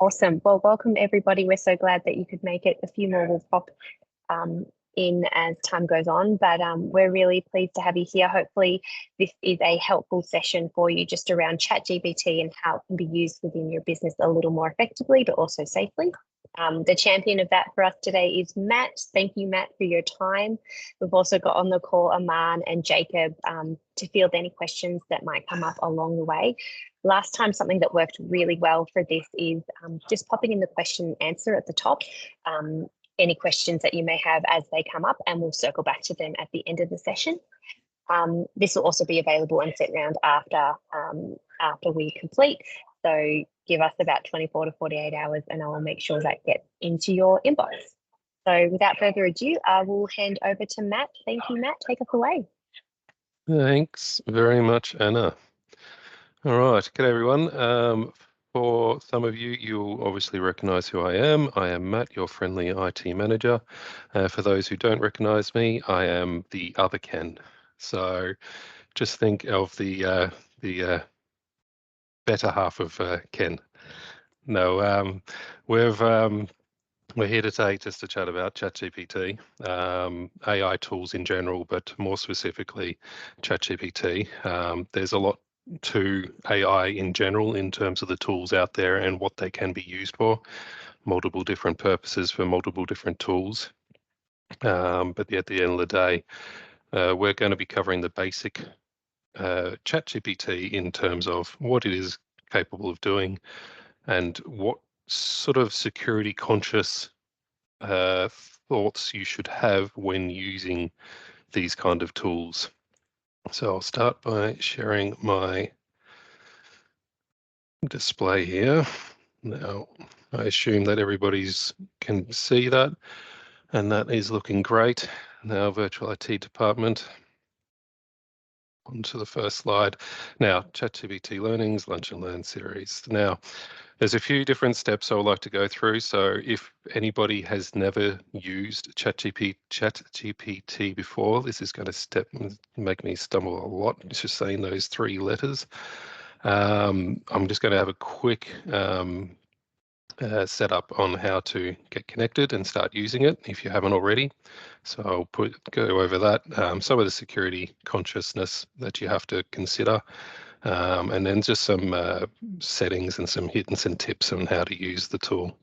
Awesome. Well, welcome everybody. We're so glad that you could make it. A few more will pop um, in as time goes on, but we're really pleased to have you here. Hopefully this is a helpful session for you just around ChatGPT and how it can be used within your business a little more effectively, but also safely. The champion of that for us today is Matt. Thank you, Matt, for your time. We've also got on the call Aman and Jacob to field any questions that might come up along the way. Last time, something that worked really well for this is just popping in the question and answer at the top. Any questions that you may have as they come up, and we'll circle back to them at the end of the session. This will also be available and sent around after we complete. So give us about 24 to 48 hours and I will make sure that gets into your inbox. So without further ado, I will hand over to Matt. Thank you, Matt. Take us away. Thanks very much, Anna. All right, good everyone. For some of you, you'll obviously recognise who I am. I am Matt, your friendly IT manager. For those who don't recognise me, I am the other Ken. So just think of the better half of Ken. No, we're here today just to chat about ChatGPT, AI tools in general, but more specifically ChatGPT. There's a lot to AI in general in terms of the tools out there and what they can be used for, multiple different purposes for multiple different tools. But at the end of the day, we're going to be covering the basic ChatGPT in terms of what it is capable of doing and what sort of security conscious thoughts you should have when using these kind of tools. So I'll start by sharing my display here. Now, I assume that everybody's can see that, and that is looking great. Now, virtual IT department. On to the first slide. Now, ChatGPT Learnings, Lunch and Learn series. Now, there's a few different steps I would like to go through. So if anybody has never used ChatGPT before, this is going to make me stumble a lot. It's just saying those three letters. I'm just going to have a quick setup on how to get connected and start using it if you haven't already. So I'll go over that, some of the security consciousness that you have to consider, and then just some settings and some hints and tips on how to use the tool.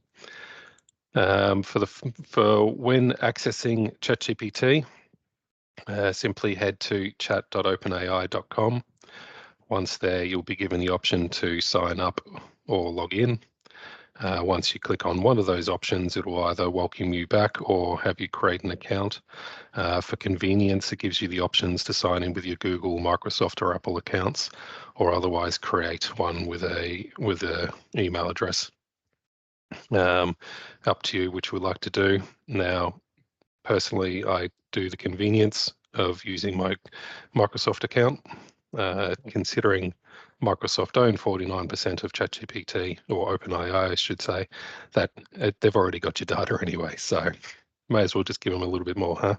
For when accessing ChatGPT, simply head to chat.openai.com. Once there, you'll be given the option to sign up or log in. Once you click on one of those options, it will either welcome you back or have you create an account. For convenience, it gives you the options to sign in with your Google, Microsoft, or Apple accounts, or otherwise create one with a email address. Up to you which we'd like to do. Now, personally, I do the convenience of using my Microsoft account, considering Microsoft own 49% of ChatGPT, or OpenAI, I should say, that they've already got your data anyway. So may as well just give them a little bit more, huh?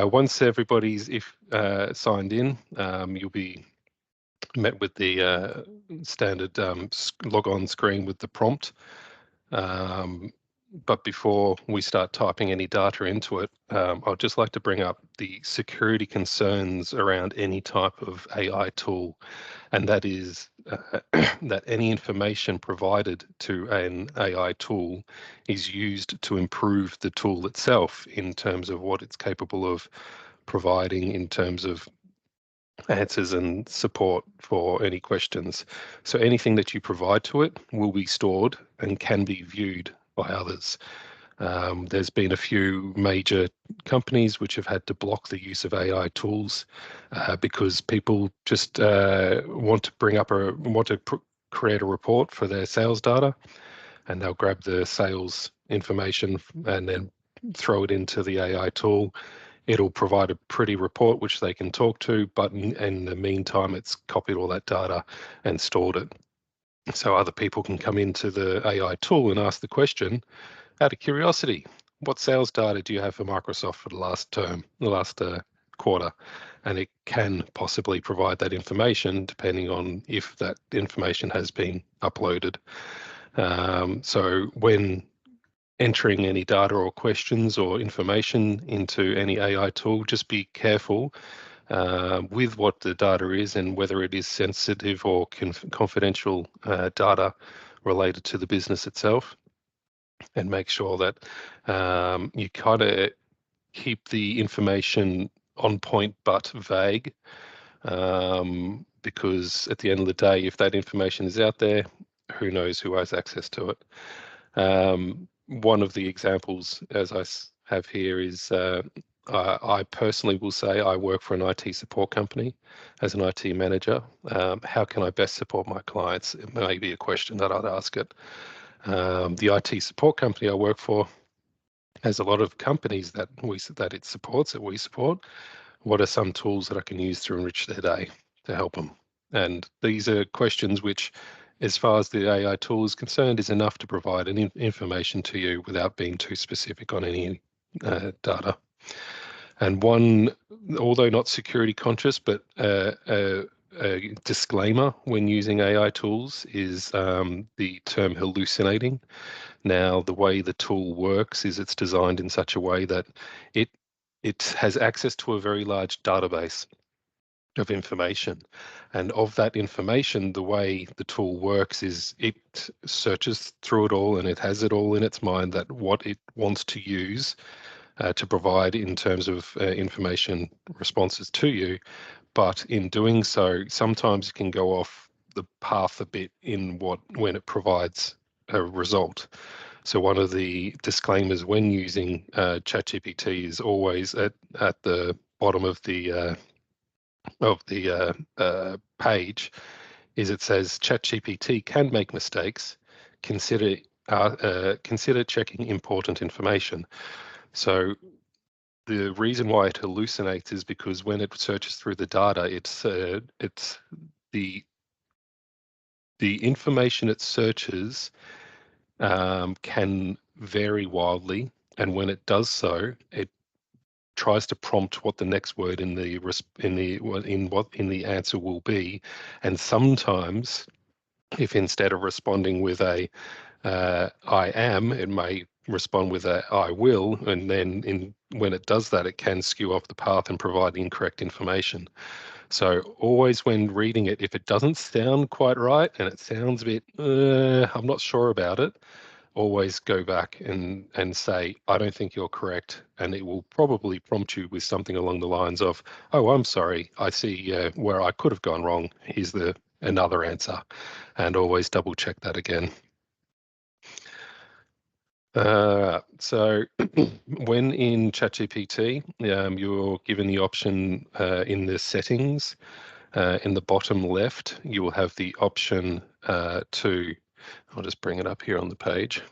Once everybody's signed in, you'll be met with the standard log-on screen with the prompt. But before we start typing any data into it, I'd just like to bring up the security concerns around any type of AI tool, and that is that any information provided to an AI tool is used to improve the tool itself in terms of what it's capable of providing in terms of answers and support for any questions. So anything that you provide to it will be stored and can be viewed by others. There's been a few major companies which have had to block the use of AI tools because people just want to create a report for their sales data, and they'll grab the sales information and then throw it into the AI tool. It'll provide a pretty report which they can talk to, but in the meantime, it's copied all that data and stored it. So other people can come into the AI tool and ask the question, out of curiosity, what sales data do you have for Microsoft for the last quarter? And it can possibly provide that information depending on if that information has been uploaded. So when entering any data or questions or information into any AI tool, just be careful with what the data is and whether it is sensitive or confidential data related to the business itself, and make sure that you kind of keep the information on point but vague, because at the end of the day, if that information is out there, who knows who has access to it. One of the examples, as I have here, is I personally will say I work for an IT support company as an IT manager. How can I best support my clients? It may be a question that I'd ask it. The IT support company I work for has a lot of companies that it supports, that we support. What are some tools that I can use to enrich their day to help them? And these are questions which, as far as the AI tool is concerned, is enough to provide an information to you without being too specific on any data. And one, although not security conscious, but a disclaimer when using AI tools is the term hallucinating. Now, the way the tool works is it's designed in such a way that it has access to a very large database of information. And of that information, the way the tool works is it searches through it all and it has it all in its mind that what it wants to use to provide in terms of information responses to you. But in doing so, sometimes it can go off the path a bit when it provides a result. So one of the disclaimers when using ChatGPT is always at the bottom of the page is it says ChatGPT can make mistakes. Consider checking important information. So the reason why it hallucinates is because when it searches through the data, it's the information it searches can vary wildly, and when it does so, it tries to prompt what the next word in the answer will be, and sometimes, if instead of responding with a I am, it may respond with a I will, and then when it does that, it can skew off the path and provide incorrect information. So always when reading it, if it doesn't sound quite right and it sounds a bit, I'm not sure about it, always go back and say, I don't think you're correct. And it will probably prompt you with something along the lines of, oh, I'm sorry, I see where I could have gone wrong. Here's another answer. And always double check that again. So when in ChatGPT, you're given the option in the settings, in the bottom left, you will have the option I'll just bring it up here on the page.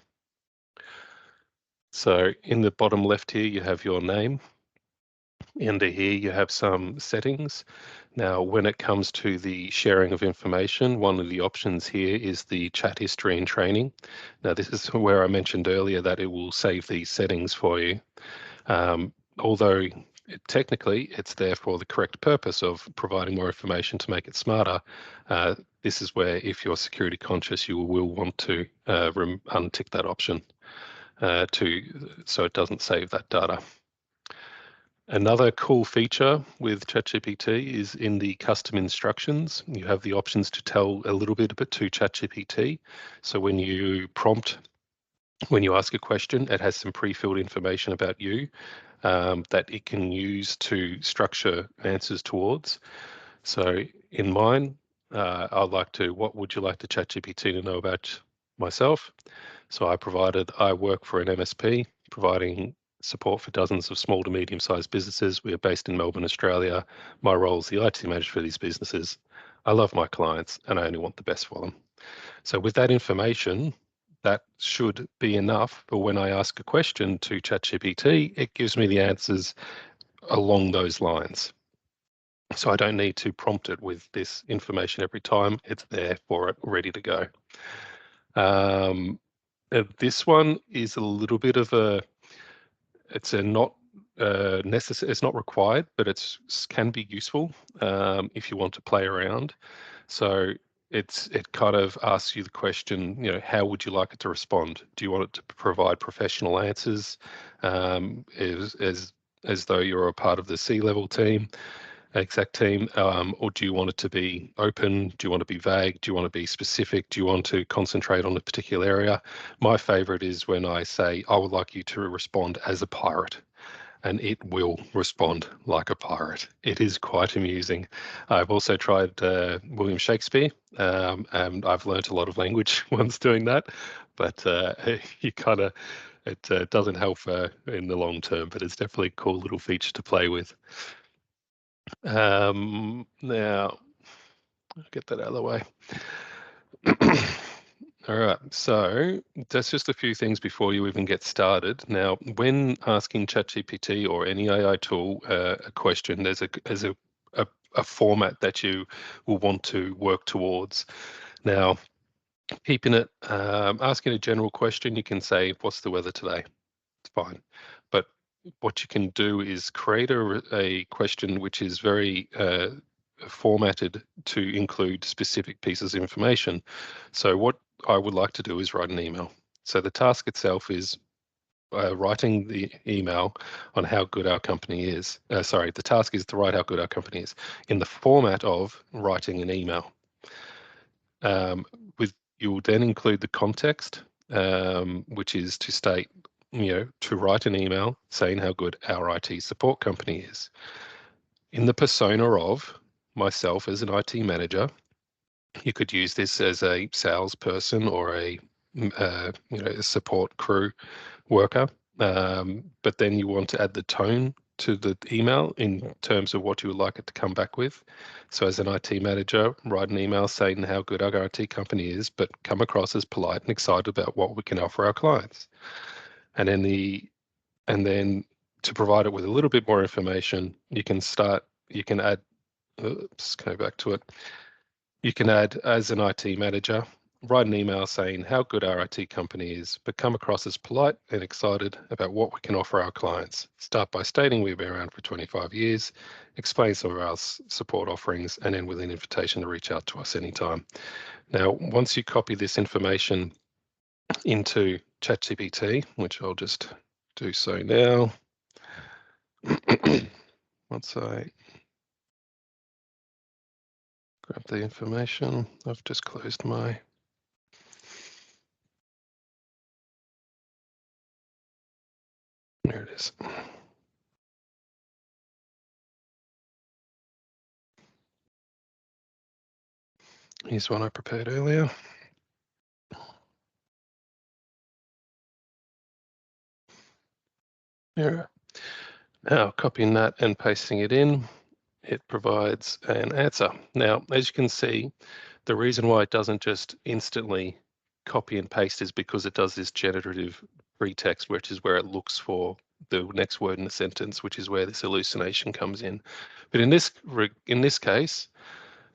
So in the bottom left here, you have your name. Under here, you have some settings. Now, when it comes to the sharing of information, one of the options here is the chat history and training. Now, this is where I mentioned earlier that it will save these settings for you. Although technically it's there for the correct purpose of providing more information to make it smarter, this is where, if you're security conscious, you will want to untick that option so it doesn't save that data. Another cool feature with ChatGPT is in the custom instructions. You have the options to tell a little bit to ChatGPT. So when you ask a question, it has some pre-filled information about you that it can use to structure answers towards. So in mine, what would you like the ChatGPT to know about myself? So I work for an MSP providing support for dozens of small to medium-sized businesses. We are based in Melbourne, Australia. My role is the IT manager for these businesses. I love my clients and I only want the best for them. So with that information, that should be enough. But when I ask a question to ChatGPT, it gives me the answers along those lines. So I don't need to prompt it with this information every time. It's there for it, ready to go. This one is a little bit of it's not necessary, it's not required, but it can be useful if you want to play around. So it kind of asks you the question, you know, how would you like it to respond? Do you want it to provide professional answers, as though you're a part of the C-level team, exec team, or do you want it to be open? Do you want to be vague? Do you want to be specific? Do you want to concentrate on a particular area? My favorite is when I say, I would like you to respond as a pirate, and it will respond like a pirate. It is quite amusing. I've also tried William Shakespeare, and I've learnt a lot of language once doing that, but you kind of, it doesn't help in the long term, but it's definitely a cool little feature to play with. Now, I'll get that out of the way. All right, so that's just a few things before you even get started. Now, when asking ChatGPT or any AI tool a question, there's a format that you will want to work towards. Now, keeping it, asking a general question, you can say, what's the weather today? It's fine. But what you can do is create a question which is very formatted to include specific pieces of information. So what I would like to do is write an email. So the task itself is writing the email on how good our company is. The task is to write how good our company is in the format of writing an email. You will then include the context, which is to state, to write an email saying how good our IT support company is. In the persona of myself as an IT manager, you could use this as a salesperson or a support crew worker, but then you want to add the tone to the email in terms of what you would like it to come back with. So as an IT manager, write an email saying how good our IT company is, but come across as polite and excited about what we can offer our clients. And then to provide it with a little bit more information, you can add, let's go back to it. You can add, as an IT manager, write an email saying how good our IT company is, but come across as polite and excited about what we can offer our clients. Start by stating we've been around for 25 years, explain some of our support offerings, and end with an invitation to reach out to us anytime. Now, once you copy this information into ChatGPT, which I'll just do so now. Once I grab the information, I've just closed my... There it is. Here's one I prepared earlier. Here. Now, copying that and pasting it in, it provides an answer. Now, as you can see, the reason why it doesn't just instantly copy and paste is because it does this generative pretext, which is where it looks for the next word in the sentence, which is where this hallucination comes in. But in this case,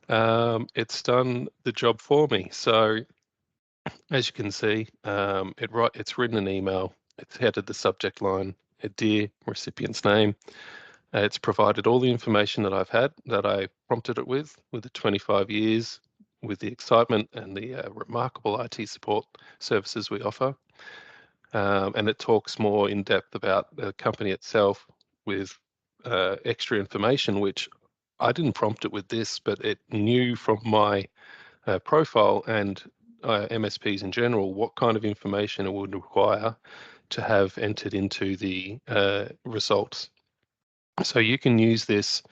it's done the job for me. So as you can see, it's written an email. It's headed the subject line, a dear recipient's name. It's provided all the information that I've had, that I prompted it with the 25 years, with the excitement and the remarkable IT support services we offer. And it talks more in depth about the company itself with extra information, which I didn't prompt it with this, but it knew from my profile and MSPs in general what kind of information it would require to have entered into the results. So you can use this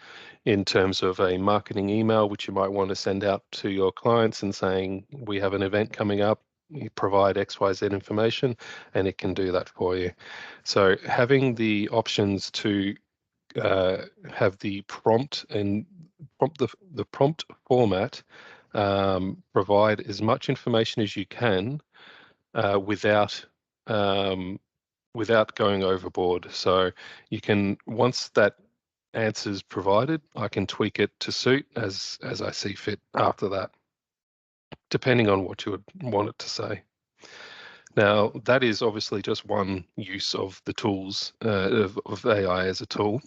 in terms of a marketing email, which you might want to send out to your clients and saying, we have an event coming up, you provide XYZ information, and it can do that for you. So having the options to have the prompt and the prompt format provide as much information as you can without going overboard. So you can, once that answer is provided, I can tweak it to suit as I see fit after that, depending on what you would want it to say. Now, that is obviously just one use of the tools of AI as a tool.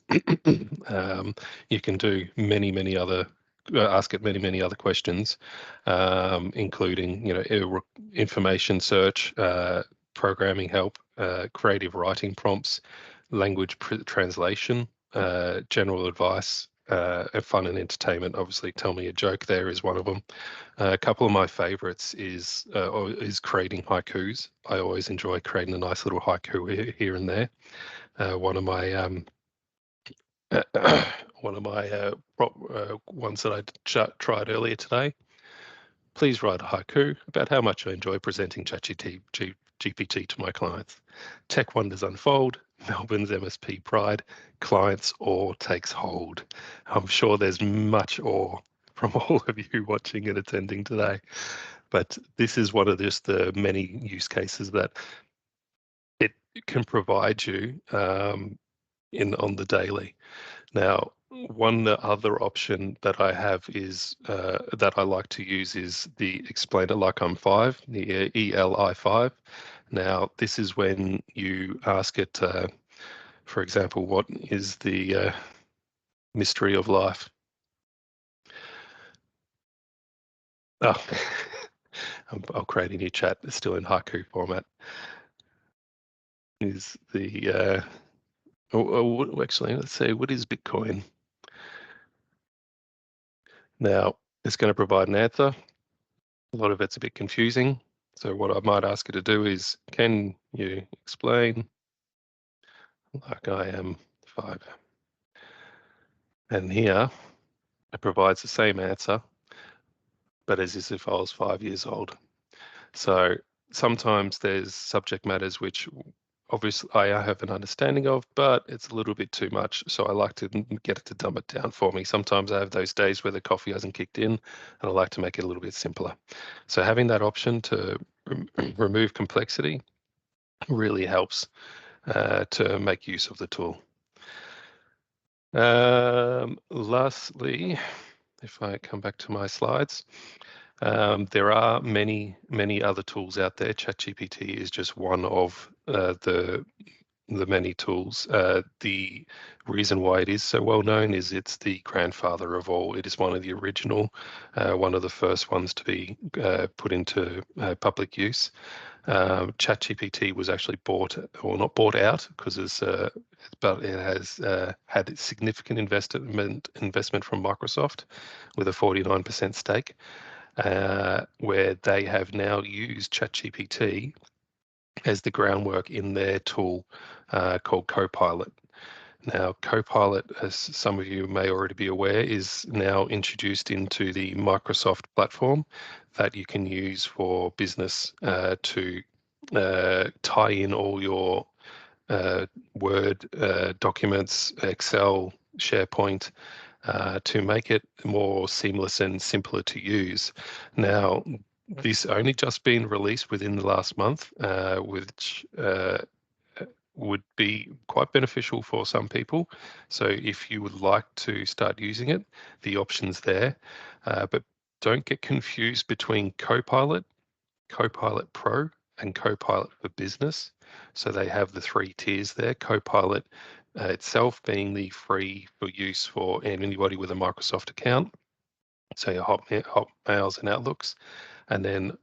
You can do many other ask it many other questions, including information search, programming help, creative writing prompts, language translation, general advice, fun and entertainment. Obviously, tell me a joke there is one of them. A couple of my favorites is creating haikus. I always enjoy creating a nice little haiku here and there. One of my ones that I tried earlier today. Please write a haiku about how much I enjoy presenting ChatGPT to my clients. Tech wonders unfold, Melbourne's MSP pride, clients awe takes hold. I'm sure there's much awe from all of you watching and attending today, but this is one of just the many use cases that it can provide you on the daily. Now, one other option that I have is that I like to use is the Explain It Like I'm Five, the ELI5. Now, this is when you ask it, for example, what is the mystery of life? Oh, I'll create a new chat. It's still in haiku format. Is the actually, let's see, what is Bitcoin? Now, it's going to provide an answer. A lot of it's a bit confusing. So what I might ask you to do is, can you explain like I am 5? And here it provides the same answer, but as if I was 5 years old. So sometimes there's subject matters which obviously I have an understanding of, but it's a little bit too much. So I like to get it to dumb it down for me. Sometimes I have those days where the coffee hasn't kicked in, and I like to make it a little bit simpler. So having that option to remove complexity really helps to make use of the tool. Lastly, if I come back to my slides, there are many other tools out there. ChatGPT is just one of the many tools. The reason why it is so well known is it's the grandfather of all. It is one of the original, one of the first ones to be put into public use. ChatGPT was actually not bought out because but it has had significant investment from Microsoft with a 49% stake, where they have now used ChatGPT as the groundwork in their tool called Copilot. Now, Copilot, as some of you may already be aware, is now introduced into the Microsoft platform that you can use for business to tie in all your Word documents, Excel, SharePoint, to make it more seamless and simpler to use. Now, this only just been released within the last month, which would be quite beneficial for some people. So if you would like to start using it, the option's there. But don't get confused between Copilot, Copilot Pro, and Copilot for Business. So they have the 3 tiers there. Copilot itself being the free for use for anybody with a Microsoft account, so your Hotmails and Outlooks. And then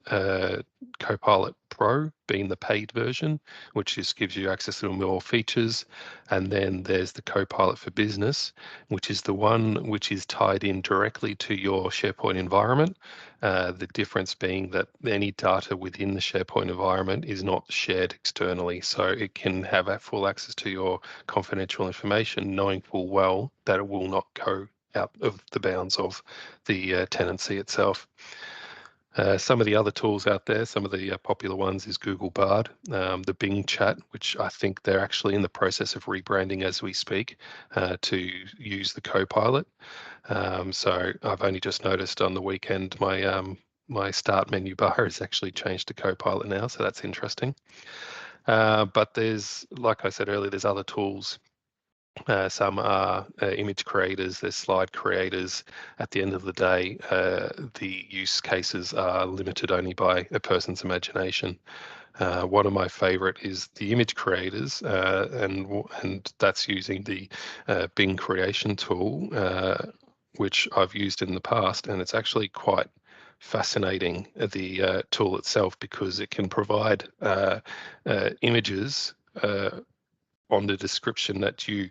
Copilot Pro being the paid version, which just gives you access to more features. And then there's the Copilot for Business, which is the one which is tied in directly to your SharePoint environment. The difference being that any data within the SharePoint environment is not shared externally. So it can have full access to your confidential information, knowing full well that it will not go out of the bounds of the tenancy itself. Some of the other tools out there, some of the popular ones is Google Bard, the Bing Chat, which I think they're actually in the process of rebranding as we speak to use the Copilot. So I've only just noticed on the weekend my start menu bar has actually changed to Copilot now, so that's interesting. But there's, like I said earlier, there's other tools. Some are image creators, there's slide creators. At the end of the day, the use cases are limited only by a person's imagination. One of my favorite is the image creators, and that's using the Bing creation tool, which I've used in the past, and it's actually quite fascinating, the tool itself, because it can provide images on the description that you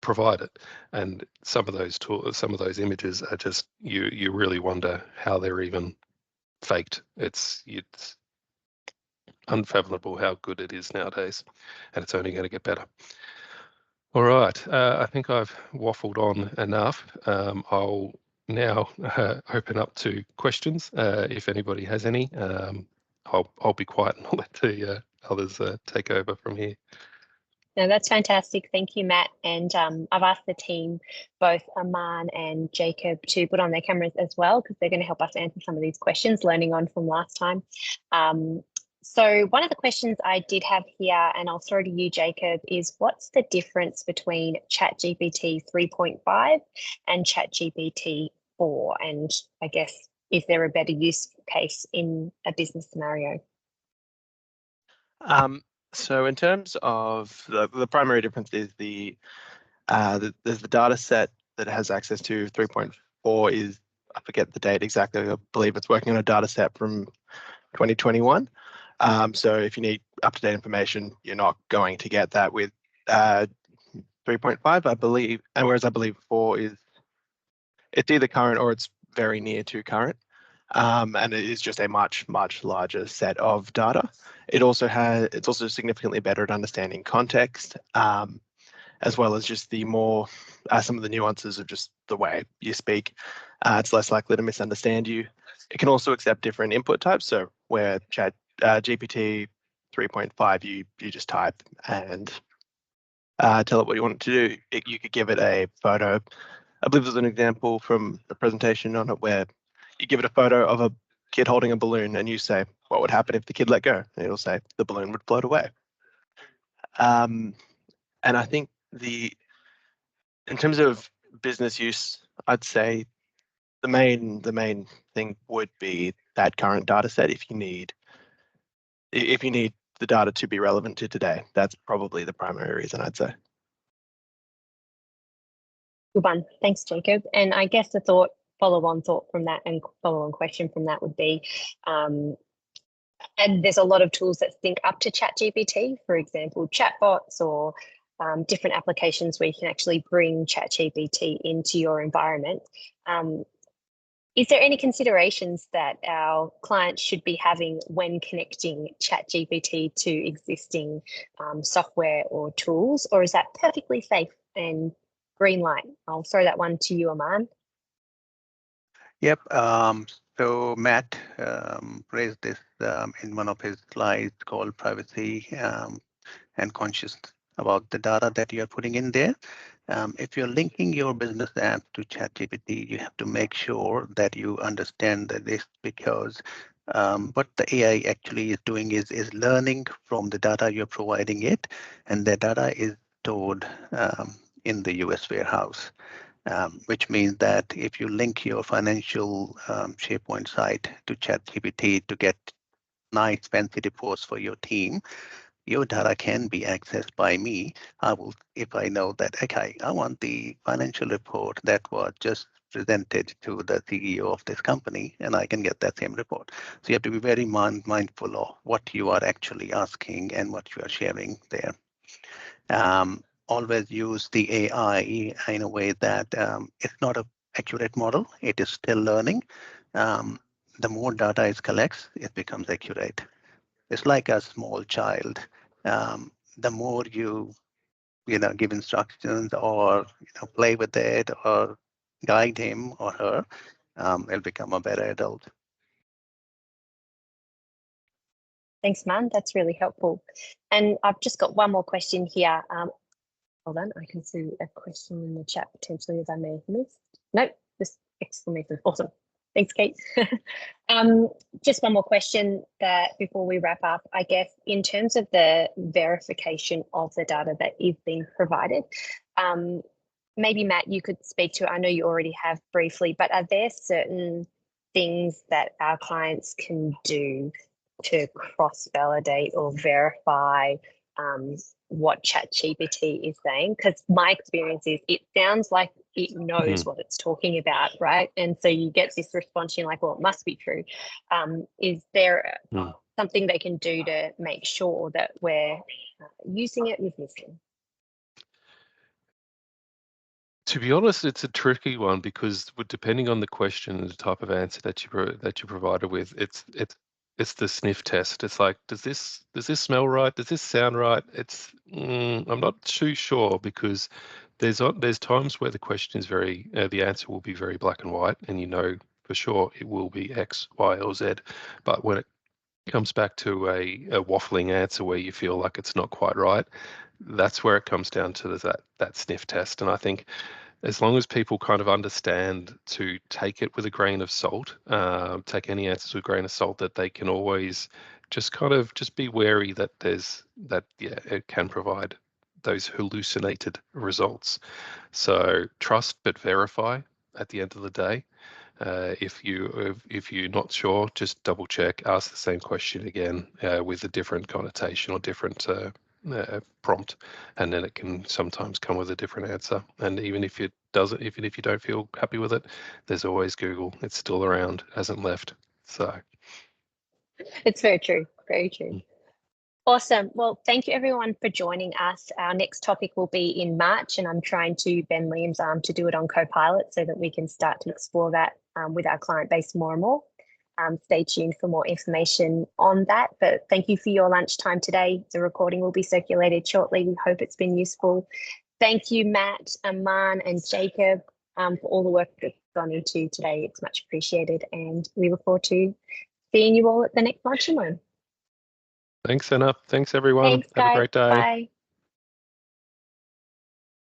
provide it, and some of those images are just, you really wonder how they're even faked. It's unfathomable how good it is nowadays, and it's only going to get better. All right, I think I've waffled on enough. I'll now open up to questions. If anybody has any, I'll be quiet and let the others take over from here. No, that's fantastic. Thank you, Matt. And I've asked the team, both Aman and Jacob, to put on their cameras as well, because they're going to help us answer some of these questions, learning on from last time. So one of the questions I did have here, and I'll throw to you, Jacob, is what's the difference between ChatGPT 3.5 and ChatGPT 4? And I guess, is there a better use case in a business scenario? So in terms of the primary difference is there's the data set that it has access to. 3.4 is, I forget the date exactly, I believe it's working on a data set from 2021. So if you need up-to-date information, you're not going to get that with 3.5, I believe. And whereas I believe 4 is, it's either current or it's very near to current. And it is just a much larger set of data. It's also significantly better at understanding context, as well as just the more some of the nuances of just the way you speak. It's less likely to misunderstand you. It can also accept different input types. So where GPT 3.5, you just type and tell it what you want it to do. You could give it a photo. I believe there's an example from the presentation on it where you give it a photo of a kid holding a balloon and you say, what would happen if the kid let go? And it'll say the balloon would float away. And I think in terms of business use, I'd say the main thing would be that current data set. If you need the data to be relevant to today, that's probably the primary reason, I'd say. Good one. Thanks, Jacob. And I guess the follow-on thought from that and follow-on question from that would be, and there's a lot of tools that sync up to ChatGPT, for example, chatbots or different applications where you can actually bring ChatGPT into your environment. Is there any considerations that our clients should be having when connecting ChatGPT to existing software or tools, or is that perfectly safe and green light? I'll throw that one to you, Aman. Yep. So Matt raised this in one of his slides called privacy and conscious about the data that you're putting in there. If you're linking your business app to ChatGPT, you have to make sure that you understand this, because what the AI actually is doing is learning from the data you're providing it, and the data is stored in the US warehouse. Which means that if you link your financial SharePoint site to ChatGPT to get nice fancy reports for your team, your data can be accessed by me. If I know that, okay, I want the financial report that was just presented to the CEO of this company, and I can get that same report. So you have to be very mindful of what you are actually asking and what you are sharing there. Always use the AI in a way that it's not an accurate model. It is still learning. The more data it collects, it becomes accurate. It's like a small child. The more you give instructions or play with it or guide him or her, it'll become a better adult. Thanks, Man. That's really helpful. And I've just got one more question here. Hold on, I can see a question in the chat potentially as I may have missed. Nope, just exclamation. Awesome. Thanks, Kate. Just one more question that before we wrap up, I guess, in terms of the verification of the data that is being provided, maybe Matt, you could speak to, I know you already have briefly, but are there certain things that our clients can do to cross-validate or verify what ChatGPT is saying? Because my experience is it sounds like it knows what it's talking about, right? And so you get this response, you're like, well, it must be true. Is there something they can do to make sure that we're using it with wisdom? To be honest, it's a tricky one because depending on the question and the type of answer that you provided with, it's the sniff test. It's like, does this smell right? Does this sound right? I'm not too sure because there's times where the question is the answer will be very black and white, and you know for sure it will be X, Y, or Z. But when it comes back to a waffling answer where you feel like it's not quite right, that's where it comes down to that sniff test. And I think as long as people kind of understand to take it with a grain of salt, take any answers with a grain of salt, that they can always just be wary that it can provide those hallucinated results. So trust but verify at the end of the day. If you're not sure, just double check, ask the same question again with a different connotation or different prompt, and then it can sometimes come with a different answer. And even if it doesn't, even if you don't feel happy with it, there's always Google. It's still around, hasn't left. So it's very true, very true. Awesome. Well, thank you everyone for joining us. Our next topic will be in March, and I'm trying to bend Liam's arm to do it on Copilot so that we can start to explore that with our client base more and more. Stay tuned for more information on that. But thank you for your lunchtime today. The recording will be circulated shortly. We hope it's been useful. Thank you, Matt, Aman, and Jacob for all the work that's gone into today. It's much appreciated, and we look forward to seeing you all at the next lunch and learn. thanks, Anna. Thanks, everyone. Thanks, Have guys. a great day. Bye.